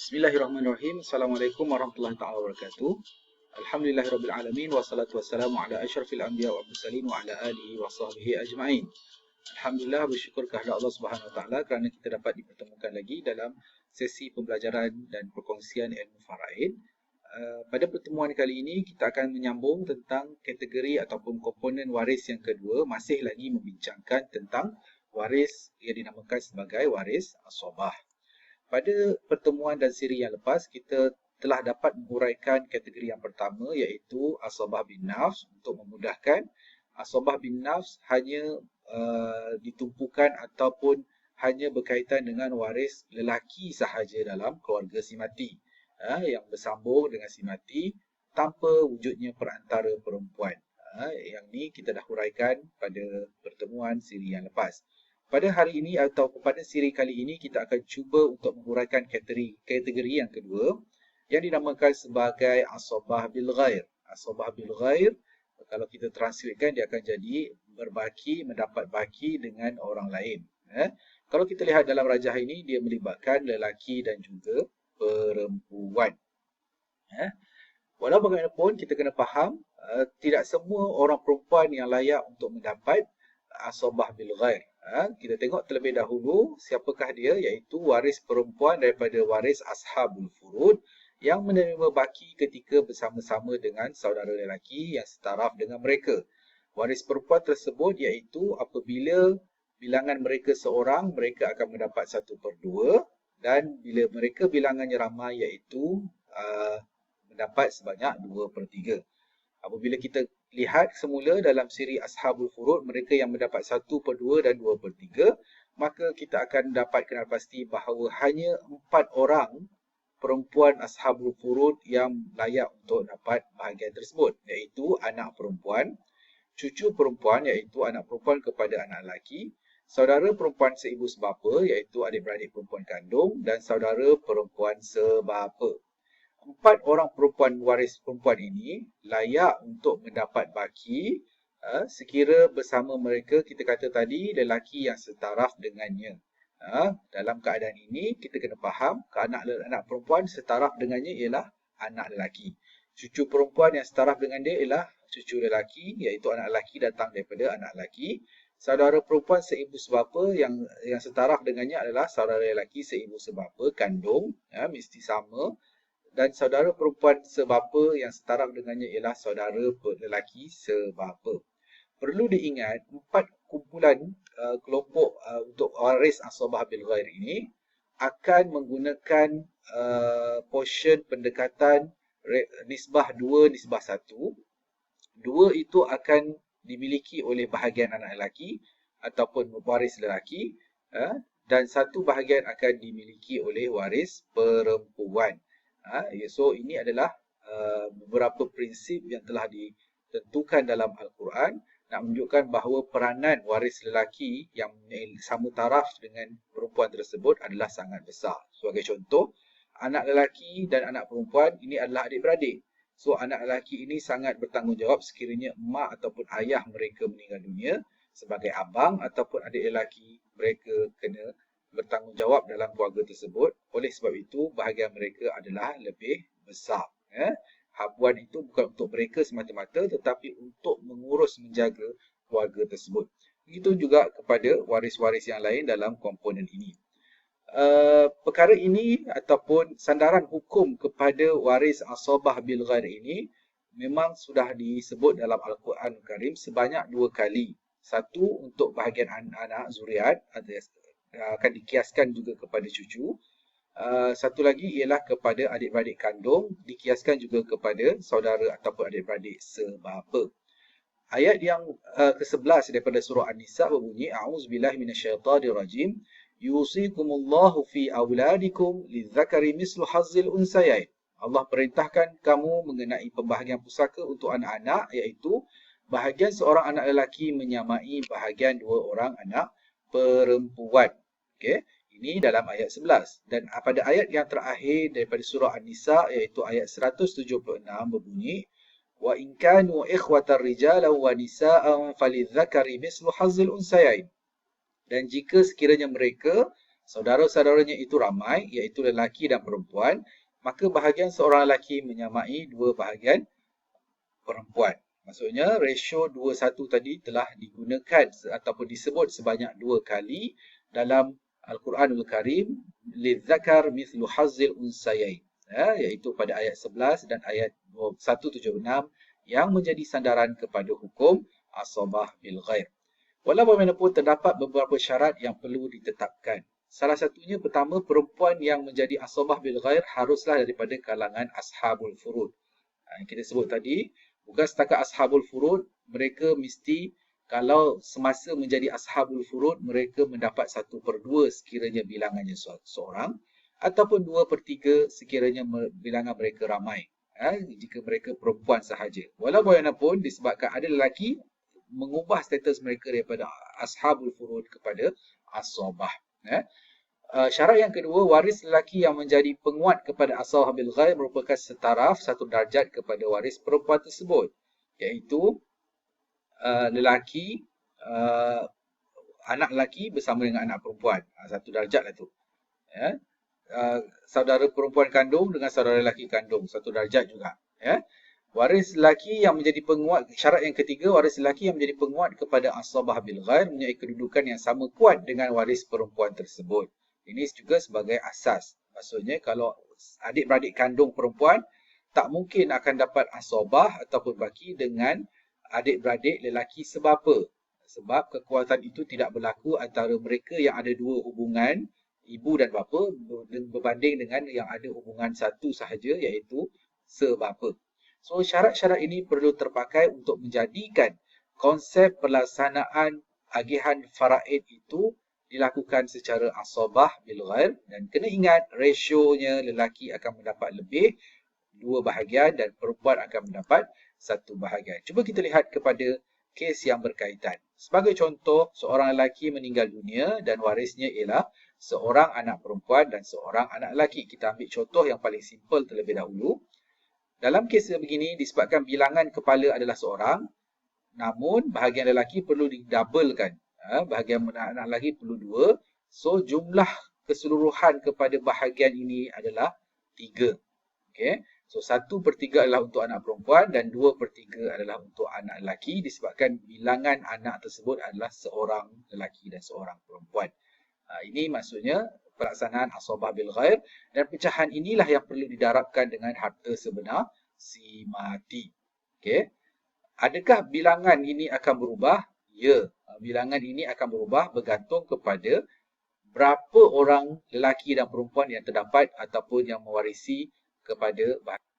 Bismillahirrahmanirrahim. Assalamualaikum warahmatullahi taala wabarakatuh. Alhamdulillahirabbil alamin wassalatu wassalamu ala asyrafil anbiya wal mursalin wa ala alihi wa sahbihi ajma'in. Alhamdulillah, bersyukur kepada Allah Subhanahu wa taala kerana kita dapat dipertemukan lagi dalam sesi pembelajaran dan perkongsian ilmu faraid. Pada pertemuan kali ini kita akan menyambung tentang kategori ataupun komponen waris yang kedua, masih lagi membincangkan tentang waris yang dinamakan sebagai waris asabah. Pada pertemuan dan siri yang lepas, kita telah dapat menguraikan kategori yang pertama, iaitu asabah bin nafs. Untuk memudahkan, asabah bin nafs hanya ditumpukan ataupun hanya berkaitan dengan waris lelaki sahaja dalam keluarga si mati, yang bersambung dengan si mati tanpa wujudnya perantara perempuan. Yang ni kita dah huraikan pada pertemuan siri yang lepas. Pada hari ini atau pada siri kali ini kita akan cuba untuk menguraikan kategori yang kedua yang dinamakan sebagai asabah bil ghair. Asabah bil ghair, kalau kita translatekan, dia akan jadi berbaki, mendapat baki dengan orang lain. Kalau kita lihat dalam rajah ini, dia melibatkan lelaki dan juga perempuan. Walau bagaimanapun, kita kena faham tidak semua orang perempuan yang layak untuk mendapat asabah bil ghair. Kita tengok terlebih dahulu siapakah dia, iaitu waris perempuan daripada waris ashabul furud yang menerima baki ketika bersama-sama dengan saudara lelaki yang setaraf dengan mereka. Waris perempuan tersebut iaitu apabila bilangan mereka seorang, mereka akan mendapat 1/2, dan bila mereka bilangannya ramai, iaitu mendapat sebanyak 2/3. Apabila kita lihat semula dalam siri Ashabul Furud, mereka yang mendapat 1/2 dan 2/3, maka kita akan dapat kenal pasti bahawa hanya 4 orang perempuan Ashabul Furud yang layak untuk dapat bahagian tersebut, iaitu anak perempuan, cucu perempuan iaitu anak perempuan kepada anak lelaki, saudara perempuan seibu sebapa iaitu adik-beradik perempuan kandung, dan saudara perempuan sebapa. 4 orang perempuan waris perempuan ini layak untuk mendapat baki sekira bersama mereka, kita kata tadi, lelaki yang setaraf dengannya. Dalam keadaan ini kita kena faham anak perempuan setaraf dengannya ialah anak lelaki. Cucu perempuan yang setaraf dengan dia ialah cucu lelaki, iaitu anak lelaki datang daripada anak lelaki. Saudara perempuan seibu sebapa yang setaraf dengannya adalah saudara lelaki seibu sebapa kandung, mesti sama. Dan saudara perempuan sebapa yang setaraf dengannya ialah saudara lelaki sebapa. Perlu diingat, 4 kumpulan kelompok untuk waris asabah bil ghair ini akan menggunakan portion pendekatan nisbah 2, nisbah 1. 2 itu akan dimiliki oleh bahagian anak lelaki ataupun waris lelaki, dan 1 bahagian akan dimiliki oleh waris perempuan. So ini adalah beberapa prinsip yang telah ditentukan dalam Al-Quran nak menunjukkan bahawa peranan waris lelaki yang sama taraf dengan perempuan tersebut adalah sangat besar. Sebagai contoh, anak lelaki dan anak perempuan ini adalah adik-beradik. So anak lelaki ini sangat bertanggungjawab sekiranya emak ataupun ayah mereka meninggal dunia. Sebagai abang ataupun adik lelaki, mereka kena bertanggungjawab dalam keluarga tersebut. Oleh sebab itu, bahagian mereka adalah lebih besar. Habuan itu bukan untuk mereka semata-mata, tetapi untuk mengurus, menjaga keluarga tersebut. Begitu juga kepada waris-waris yang lain dalam komponen ini. Perkara ini ataupun sandaran hukum kepada waris asabah bil ghair ini memang sudah disebut dalam Al-Quran Karim sebanyak 2 kali. Satu untuk bahagian anak zuriat, akan dikiaskan juga kepada cucu. Satu lagi ialah kepada adik-beradik kandung, dikiaskan juga kepada saudara ataupun adik-beradik sebapa. Ayat yang ke-11 daripada surah An-Nisa berbunyi, A'udzubillahi minasyaitonirrajim, yusikumullahu fi auladikum lidzakari mislu hazzil unsayain. Allah perintahkan kamu mengenai pembahagian pusaka untuk anak-anak, iaitu bahagian seorang anak lelaki menyamai bahagian 2 orang anak perempuan. Okey, ini dalam ayat 11. Dan pada ayat yang terakhir daripada surah An-Nisa, iaitu ayat 176 berbunyi, wa in kanu ikhwatar rijalan wa nisaan falidzakari mislu hazzil unsayain. Dan jika sekiranya mereka saudara-saudaranya itu ramai, iaitu lelaki dan perempuan, maka bahagian seorang lelaki menyamai 2 bahagian perempuan. Maksudnya ratio 2:1 tadi telah digunakan ataupun disebut sebanyak 2 kali dalam Al-Quranul Karim, lidzakar mithlu hazzil unsayain, iaitu pada ayat 11 dan ayat 176 yang menjadi sandaran kepada hukum asabah bil ghair. Walau bagaimanapun terdapat beberapa syarat yang perlu ditetapkan. Salah satunya pertama, perempuan yang menjadi asabah bil ghair haruslah daripada kalangan ashabul furud. Yang kita sebut tadi, bukan setakat ashabul furud, mereka mesti kalau semasa menjadi ashabul furud, mereka mendapat 1/2 sekiranya bilangannya seorang, ataupun 2/3 sekiranya bilangan mereka ramai, jika mereka perempuan sahaja. Walau bagaimanapun, disebabkan ada lelaki, mengubah status mereka daripada ashabul furud kepada asabah. Syarat yang kedua, waris lelaki yang menjadi penguat kepada asabah bil ghair merupakan setaraf, satu darjat kepada waris perempuan tersebut, iaitu lelaki, anak lelaki bersama dengan anak perempuan, satu darjat lah tu. Saudara perempuan kandung dengan saudara lelaki kandung, satu darjat juga. Waris lelaki yang menjadi penguat, syarat yang ketiga, waris lelaki yang menjadi penguat kepada asabah bil ghair mempunyai kedudukan yang sama kuat dengan waris perempuan tersebut. Ini juga sebagai asas. Maksudnya kalau adik-beradik kandung perempuan tak mungkin akan dapat asabah ataupun baki dengan adik-beradik lelaki sebapa. Sebab kekuatan itu tidak berlaku antara mereka yang ada 2 hubungan, ibu dan bapa, berbanding dengan yang ada hubungan satu sahaja, iaitu sebapa. So, syarat-syarat ini perlu terpakai untuk menjadikan konsep pelaksanaan agihan faraid itu dilakukan secara asabah bil ghair, dan kena ingat rasionya lelaki akan mendapat lebih 2 bahagian dan perempuan akan mendapat 1 bahagian. Cuba kita lihat kepada kes yang berkaitan. Sebagai contoh, seorang lelaki meninggal dunia dan warisnya ialah seorang anak perempuan dan seorang anak lelaki. Kita ambil contoh yang paling simple terlebih dahulu. Dalam kes begini, disebabkan bilangan kepala adalah seorang, namun bahagian lelaki perlu didabelkan. Bahagian anak lelaki perlu 2. So, jumlah keseluruhan kepada bahagian ini adalah 3. Okay. So, 1/3 adalah untuk anak perempuan dan 2/3 adalah untuk anak lelaki, disebabkan bilangan anak tersebut adalah seorang lelaki dan seorang perempuan. Ini maksudnya pelaksanaan asabah bil ghair, dan pecahan inilah yang perlu didarabkan dengan harta sebenar si mati. Okey. Adakah bilangan ini akan berubah? Ya, bilangan ini akan berubah bergantung kepada berapa orang lelaki dan perempuan yang terdapat ataupun yang mewarisi kepada bahagian.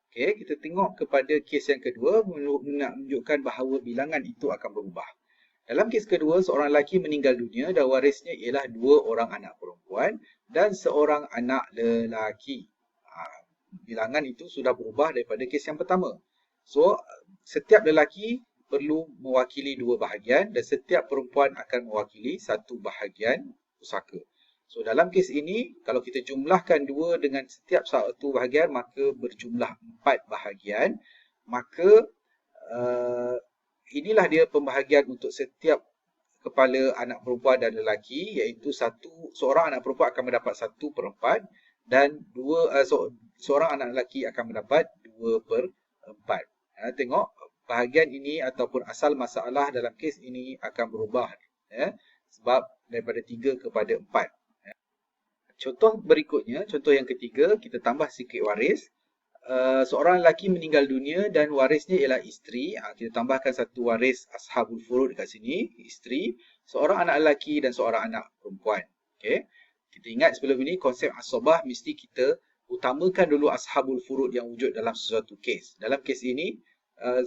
Okey, kita tengok kepada kes yang kedua, menunjukkan bahawa bilangan itu akan berubah. Dalam kes kedua, seorang lelaki meninggal dunia dan warisnya ialah 2 orang anak perempuan dan seorang anak lelaki. Bilangan itu sudah berubah daripada kes yang pertama. So, setiap lelaki perlu mewakili 2 bahagian dan setiap perempuan akan mewakili 1 bahagian pusaka. So, dalam kes ini, kalau kita jumlahkan 2 dengan setiap 1 bahagian, maka berjumlah 4 bahagian. Maka, inilah dia pembahagian untuk setiap kepala anak perempuan dan lelaki, iaitu seorang anak perempuan akan mendapat 1/4 dan seorang anak lelaki akan mendapat 2/4. Tengok bahagian ini ataupun asal masalah dalam kes ini akan berubah, sebab daripada 3 kepada 4. Contoh berikutnya, contoh yang ketiga, kita tambah sikit waris. Seorang lelaki meninggal dunia dan warisnya ialah isteri. Kita tambahkan 1 waris ashabul furud dekat sini, isteri, seorang anak lelaki dan seorang anak perempuan. Okey. Kita ingat sebelum ini konsep asabah mesti kita utamakan dulu ashabul furud yang wujud dalam sesuatu kes. Dalam kes ini,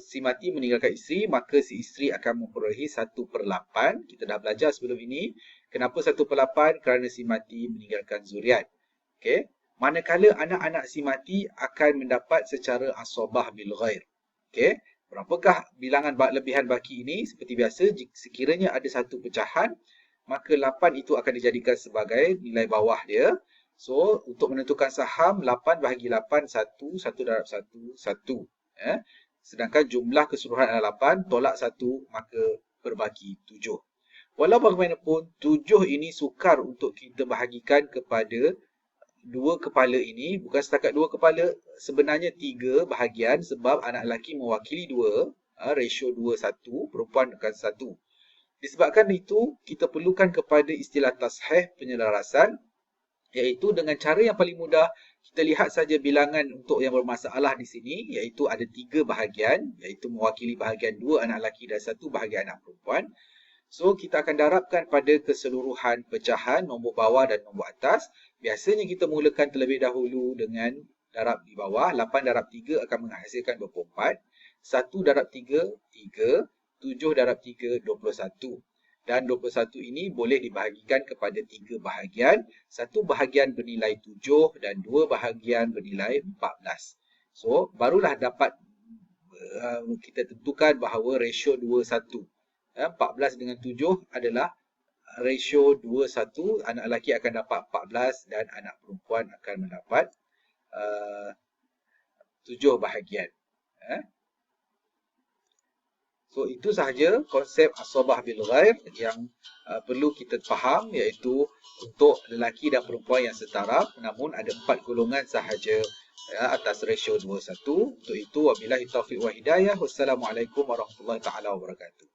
si mati meninggalkan isteri, maka si isteri akan memperolehi 1/8. Kita dah belajar sebelum ini. Kenapa 1/8? Kerana si mati meninggalkan zuriat. Okey. Manakala anak-anak si mati akan mendapat secara asabah bil ghair. Okey. Berapakah bilangan lebihan baki ini? Seperti biasa, sekiranya ada 1 pecahan, maka 8 itu akan dijadikan sebagai nilai bawah dia. So, untuk menentukan saham, 8 bahagi 8, 1, 1 darab 1, 1. Sedangkan jumlah keseluruhan adalah 8, tolak 1, maka berbaki 7. Walau bagaimanapun, 7 ini sukar untuk kita bahagikan kepada dua kepala ini. Bukan setakat dua kepala, sebenarnya 3 bahagian sebab anak lelaki mewakili 2, ratio 2:1, perempuan akan 1. Disebabkan itu, kita perlukan kepada istilah tasheh penyelarasan, iaitu dengan cara yang paling mudah, kita lihat saja bilangan untuk yang bermasalah di sini, iaitu ada 3 bahagian, iaitu mewakili bahagian 2 anak lelaki dan 1 bahagian anak perempuan. So, kita akan darabkan pada keseluruhan pecahan, nombor bawah dan nombor atas. Biasanya kita mulakan terlebih dahulu dengan darab di bawah. 8 darab 3 akan menghasilkan 24. 1 darab 3, 3. 7 darab 3, 21. Dan 21 ini boleh dibahagikan kepada 3 bahagian. 1 bahagian bernilai 7 dan 2 bahagian bernilai 14. So, barulah dapat kita tentukan bahawa ratio 2:1. 14 dengan 7 adalah ratio 2:1. Anak lelaki akan dapat 14 dan anak perempuan akan mendapat 7 bahagian. So, itu sahaja konsep asobah bil ghair yang perlu kita faham, iaitu untuk lelaki dan perempuan yang setara, namun ada 4 golongan sahaja atas ratio 2:1. Untuk itu, wabillahi taufiq wa hidayah. Wassalamualaikum warahmatullahi taala wabarakatuh.